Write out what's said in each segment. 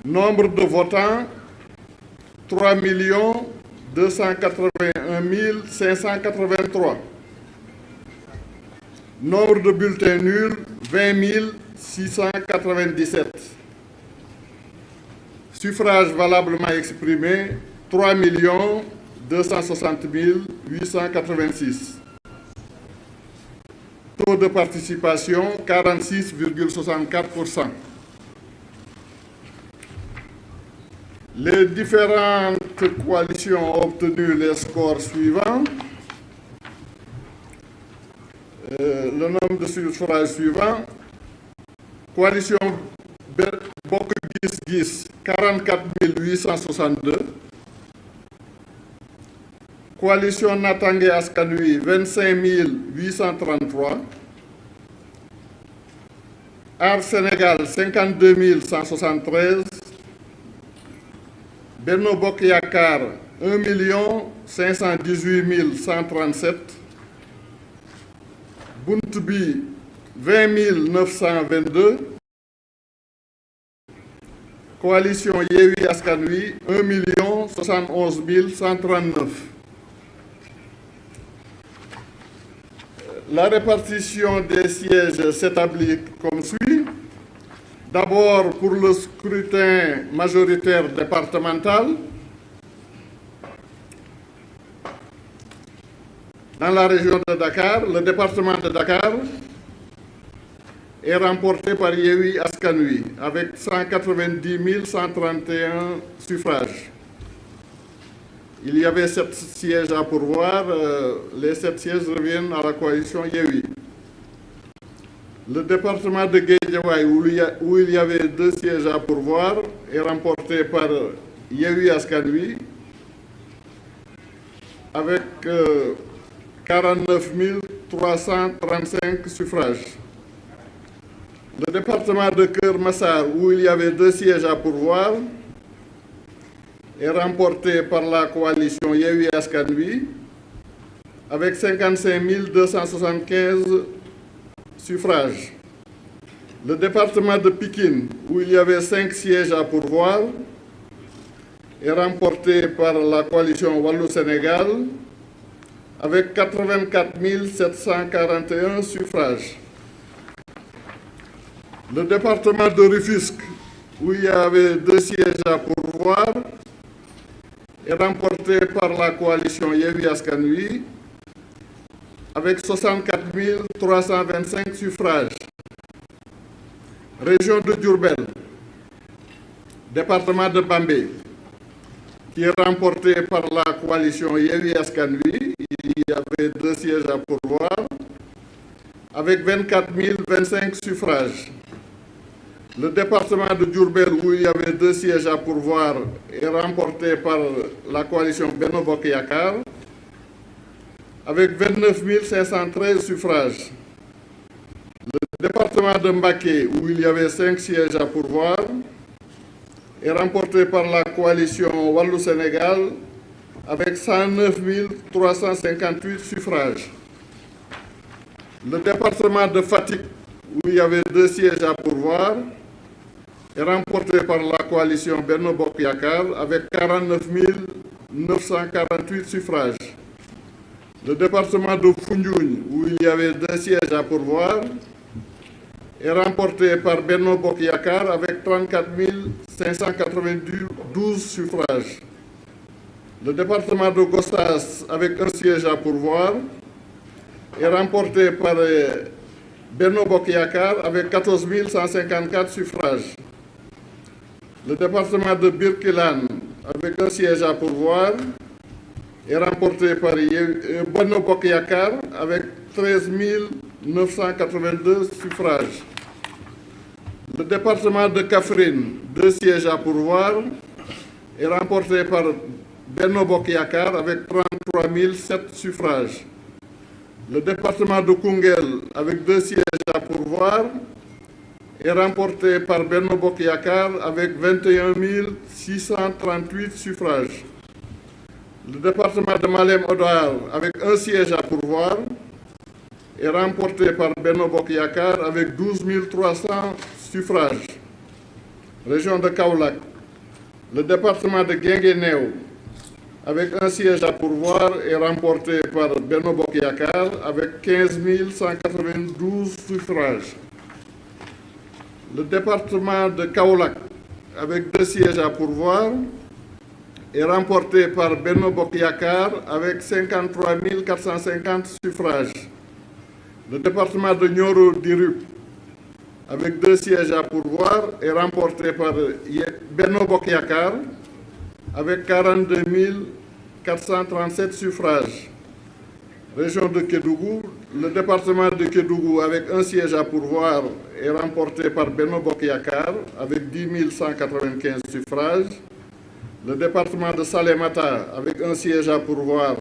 Nombre de votants, 3 281 583. Nombre de bulletins nuls, 20 697. Suffrages valablement exprimés, 3 260 886. Taux de participation, 46,64%. Les différentes coalitions ont obtenu les scores suivants. Le nombre de suffrages suivants. Coalition Bokk Gis Gis, 44 862. Coalition Natangué Askan Wi, 25 833. Aar Sénégal, 52 173. Benno Bokk Yakaar, 1 518 137. Bunt Bi, 20 922. Coalition Yewwi Askan Wi, 1 71 139. La répartition des sièges s'établit comme suit. D'abord, pour le scrutin majoritaire départemental, dans la région de Dakar, le département de Dakar est remporté par Yewwi Askan Wi avec 190 131 suffrages. Il y avait 7 sièges à pourvoir. Les 7 sièges reviennent à la coalition Yewwi. Le département de Guédiawaye, où il y avait 2 sièges à pourvoir, est remporté par Yewwi Askan Wi avec 49 335 suffrages. Le département de Keur Massar, où il y avait 2 sièges à pourvoir, est remporté par la coalition Yewwi Askan Wi avec 55 275 suffrages. Le département de Pikine, où il y avait 5 sièges à pourvoir, est remporté par la coalition Wallou-Sénégal avec 84 741 suffrages. Le département de Rufisque, où il y avait 2 sièges à pourvoir, est remporté par la coalition Yewwi Askan Wi avec 64 325 suffrages. Région de Diourbel, département de Bambey, qui est remporté par la coalition Yewwi Askan Wi. Il y avait 2 sièges à pourvoir avec 24 025 suffrages. Le département de Diourbel, où il y avait 2 sièges à pourvoir, est remporté par la coalition Benno Bokk Yakaar avec 29 513 suffrages. Le département de Mbacké, où il y avait 5 sièges à pourvoir, est remporté par la coalition Wallou-Sénégal avec 109 358 suffrages. Le département de Fatick, où il y avait 2 sièges à pourvoir, est remporté par la coalition Benno Bokk Yakaar avec 49 948 suffrages. Le département de Foundiougne, où il y avait 2 sièges à pourvoir, est remporté par Benno Bokk Yakaar avec 34 592 suffrages. Le département de Gossas, avec 1 siège à pourvoir, est remporté par Benno Bokk Yakaar avec 14 154 suffrages. Le département de Birkelane, avec 1 siège à pourvoir, est remporté par Benno Bokk Yakaar avec 13 982 suffrages. Le département de Kaffrine, 2 sièges à pourvoir, est remporté par Benno Bokk Yakaar avec 33 007 suffrages. Le département de Koungheul, avec 2 sièges à pourvoir, est remporté par Benno Bokk Yakaar avec 21 638 suffrages. Le département de Malem Hodar, avec 1 siège à pourvoir, est remporté par Benno Bokk Yakaar avec 12 300 suffrages. Région de Kaolack, Le département de Guinguinéo, avec un siège à pourvoir, est remporté par Benno Bokk Yakaar avec 15 192 suffrages. Le département de Kaolack, avec 2 sièges à pourvoir, est remporté par Benno Bokk Yakaar avec 53 450 suffrages. Le département de Nioro-du-Rip, avec 2 sièges à pourvoir, est remporté par Benno Bokk Yakaar avec 42 437 suffrages. Région de Kédougou, le département de Kédougou, avec un siège à pourvoir, est remporté par Benno Bokk Yakaar avec 10 195 suffrages. Le département de Salémata, avec un siège à pourvoir,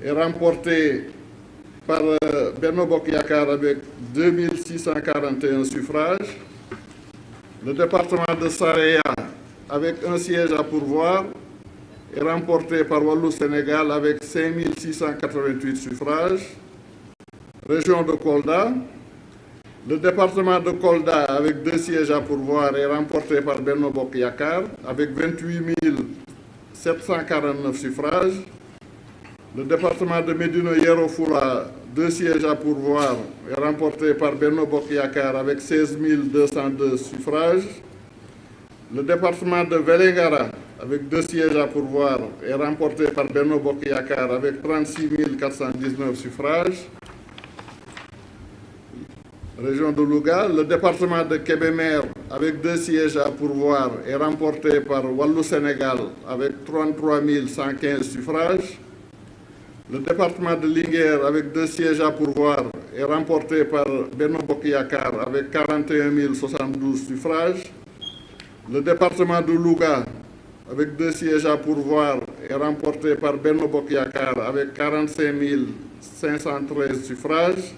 est remporté par Benno Bokk Yakaar avec 2 641 suffrages. Le département de Saraya, avec un siège à pourvoir, est remporté par Wallu Sénégal avec 5 688 suffrages. Région de Kolda, le département de Kolda, avec 2 sièges à pourvoir, est remporté par Benno Bokk Yakaar avec 28 749 suffrages. Le département de Médina Yoro Foulah, 2 sièges à pourvoir, est remporté par Benno Bokk Yakaar avec 16 202 suffrages. Le département de Vélingara, avec 2 sièges à pourvoir, est remporté par Benno Bokk Yakaar avec 36 419 suffrages. Région de Louga, le département de Kébémer, avec 2 sièges à pourvoir, est remporté par Wallu Sénégal avec 33 115 suffrages. Le département de Linguère, avec 2 sièges à pourvoir, est remporté par Benno Bokk Yakaar avec 41 072 suffrages. Le département de Louga, avec 2 sièges à pourvoir, est remporté par Benno Bokk Yakaar avec 45 513 suffrages.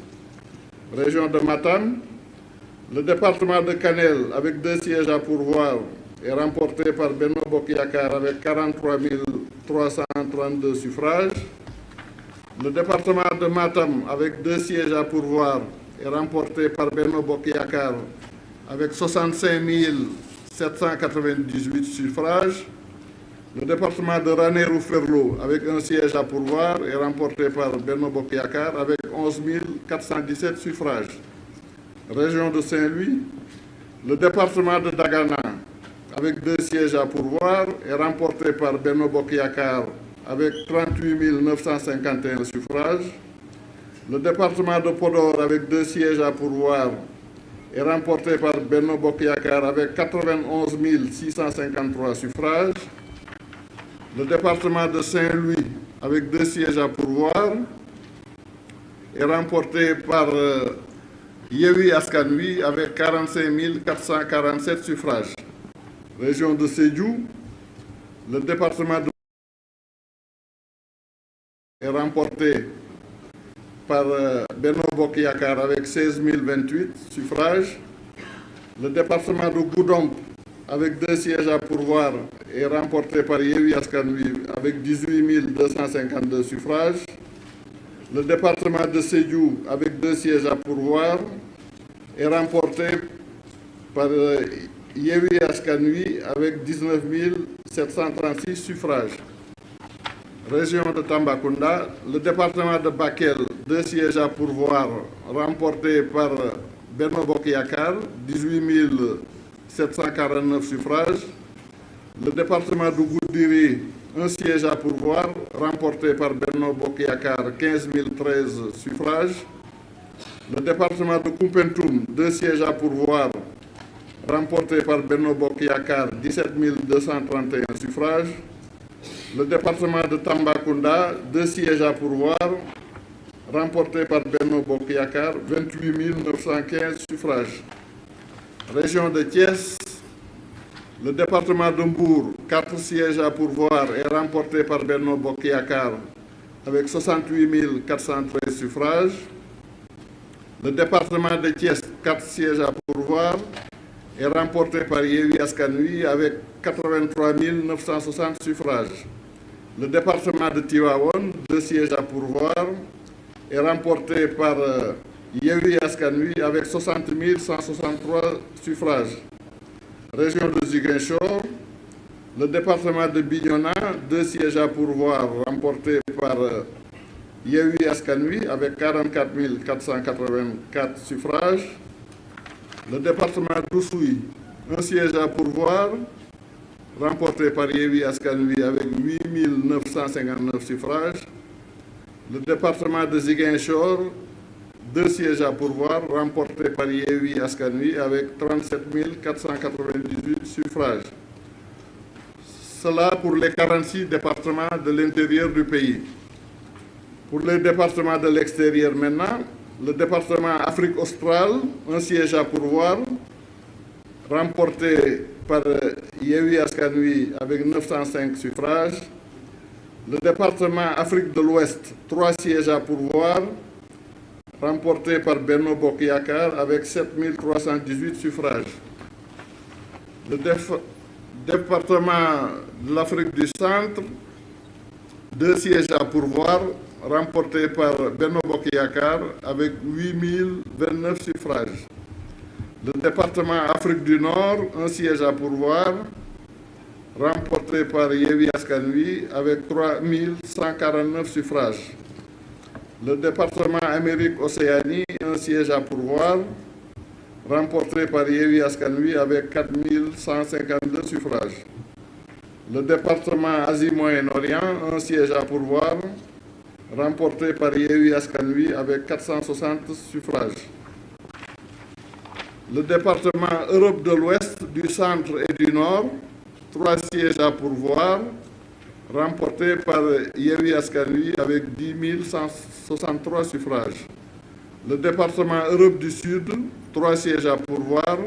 Région de Matam, le département de Kanel, avec 2 sièges à pourvoir, est remporté par Benno Bokk Yakaar avec 43 332 suffrages. Le département de Matam, avec 2 sièges à pourvoir, est remporté par Benno Bokk Yakaar avec 65 798 suffrages. Le département de Ranérou-Ferlo, avec un siège à pourvoir, est remporté par Benno Bokk Yakaar avec 11 417 suffrages. Région de Saint-Louis, le département de Dagana, avec 2 sièges à pourvoir, est remporté par Benno Bokk Yakaar avec 38 951 suffrages. Le département de Podor, avec 2 sièges à pourvoir, est remporté par Benno Bokk Yakaar avec 91 653 suffrages. Le département de Saint-Louis, avec 2 sièges à pourvoir, est remporté par Yewwi Askan Wi avec 45 447 suffrages. Région de Sédhiou, le département de est remporté par Benno Bokk Yakaar avec 16 028 suffrages. Le département de Goudomp, avec 2 sièges à pourvoir, est remporté par Yewwi Askan Wi avec 18 252 suffrages. Le département de Sédhiou, avec 2 sièges à pourvoir, est remporté par Yewwi Askan Wi avec 19 736 suffrages. Région de Tambacounda, le département de Bakel, 2 sièges à pourvoir, remporté par Benno Bokk Yakaar, 18 749 suffrages. Le département de Goudiri, 1 siège à pourvoir, remporté par Benno Bokk Yakaar, 15 013 suffrages. Le département de Koumpentoum, 2 sièges à pourvoir, remporté par Benno Bokk Yakaar, 17 231 suffrages. Le département de Tambacounda, 2 sièges à pourvoir, remporté par Benno Bokk Yakaar, 28 915 suffrages. Région de Thiès, le département de Mbour, 4 sièges à pourvoir, est remporté par Benno Bokk Yakaar avec 68 413 suffrages. Le département de Thiès, 4 sièges à pourvoir, est remporté par Yewwi Askan Wi avec 83 960 suffrages. Le département de Tivaouane, 2 sièges à pourvoir, est remporté par Yewwi Askan Wi avec 60 163 suffrages. Région de Ziguinchor, Le département de Bignona, 2 sièges à pourvoir remportés par Yewwi Askan Wi avec 44 484 suffrages. Le département d'Oussouye, 1 siège à pourvoir remporté par Yewwi Askan Wi avec 8 959 suffrages. Le département de Ziguinchor, 2 sièges à pourvoir remportés par Yewwi Askan Wi avec 37 498 suffrages. Cela pour les 46 départements de l'intérieur du pays. Pour les départements de l'extérieur maintenant, le département Afrique australe, 1 siège à pourvoir, remporté par Yewwi Askan Wi avec 905 suffrages. Le département Afrique de l'Ouest, 3 sièges à pourvoir, remporté par Benno Bokk Yakaar avec 7 318 suffrages. Le département de l'Afrique du Centre, 2 sièges à pourvoir, remporté par Benno Bokk Yakaar avec 8 029 suffrages. Le département Afrique du Nord, 1 siège à pourvoir, remporté par Yewwi Askan Wi avec 3 149 suffrages. Le département Amérique-Océanie, 1 siège à pourvoir, remporté par Yewwi Askan Wi avec 4 152 suffrages. Le département Asie-Moyen-Orient, 1 siège à pourvoir, remporté par Yewwi Askan Wi avec 460 suffrages. Le département Europe de l'Ouest, du Centre et du Nord, 3 sièges à pourvoir, remporté par Yewwi Askan Wi avec 10 163 suffrages. Le département Europe du Sud, 3 sièges à pourvoir,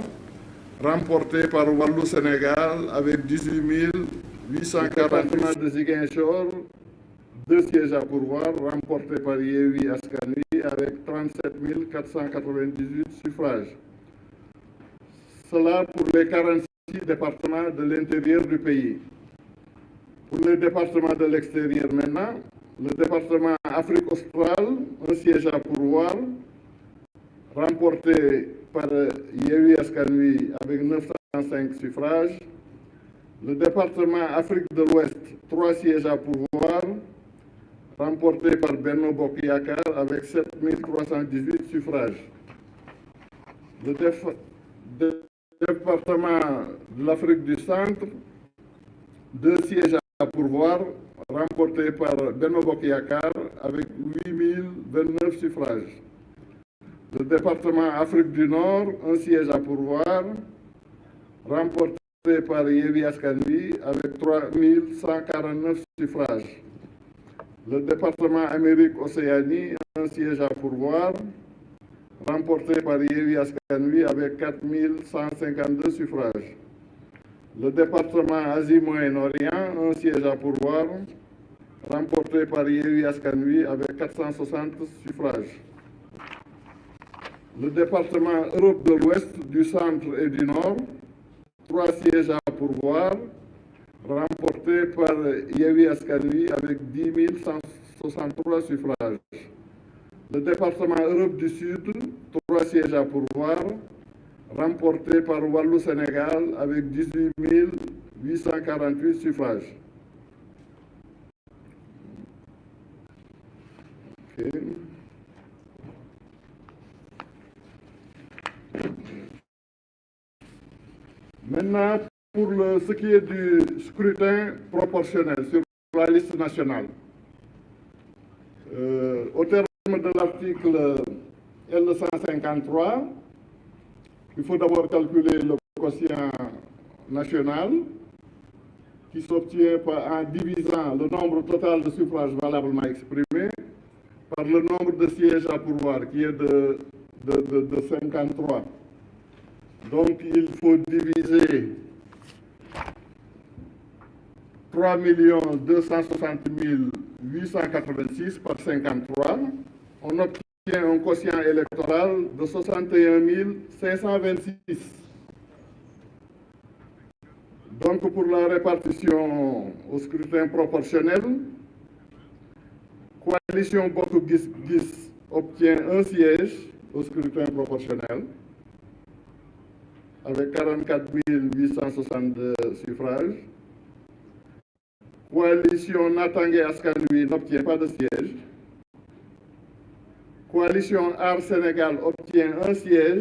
remporté par Wallu Sénégal avec 18 840 de Ziguinchor, 2 sièges à pourvoir, remporté par Yewwi Askan Wi avec 37 498 suffrages. Cela pour les 46 départements de l'intérieur du pays. Pour les départements de l'extérieur maintenant, le département Afrique australe, 1 siège à pourvoir, remporté par Yewwi Askan Wi avec 905 suffrages. Le département Afrique de l'Ouest, 3 sièges à pourvoir, remporté par Benno Bokk Yakaar avec 7 318 suffrages. Le département de l'Afrique du Centre, 2 sièges à pourvoir, remporté par Benno Bokk Yakaar avec 8 029 suffrages. Le département Afrique du Nord, 1 siège à pourvoir, remporté par Yewwi Askan Wi avec 3 149 suffrages. Le département Amérique-Océanie, 1 siège à pourvoir, remporté par Yewwi Askan Wi avec 4 152 suffrages. Le département Asie-Moyen-Orient, 1 siège à pourvoir, remporté par Yewwi Askan Wi avec 460 suffrages. Le département Europe de l'Ouest, du Centre et du Nord, 3 sièges à pourvoir, remporté par Yewwi Askan Wi avec 10 163 suffrages. Le département Europe du Sud, 3 sièges à pourvoir, remporté par Wallu Sénégal avec 18 848 suffrages. Okay. Maintenant, pour ce qui est du scrutin proportionnel sur la liste nationale, au terme de l'article L153, il faut d'abord calculer le quotient national qui s'obtient en divisant le nombre total de suffrages valablement exprimés par le nombre de sièges à pourvoir qui est de 53. Donc il faut diviser 3 260 886 par 53. On obtient un quotient électoral de 61 526. Donc pour la répartition au scrutin proportionnel, Coalition Bokk Gis Gis obtient 1 siège au scrutin proportionnel avec 44 862 suffrages. Coalition Natangué Askan Wi n'obtient pas de siège. Coalition Art Sénégal obtient un siège.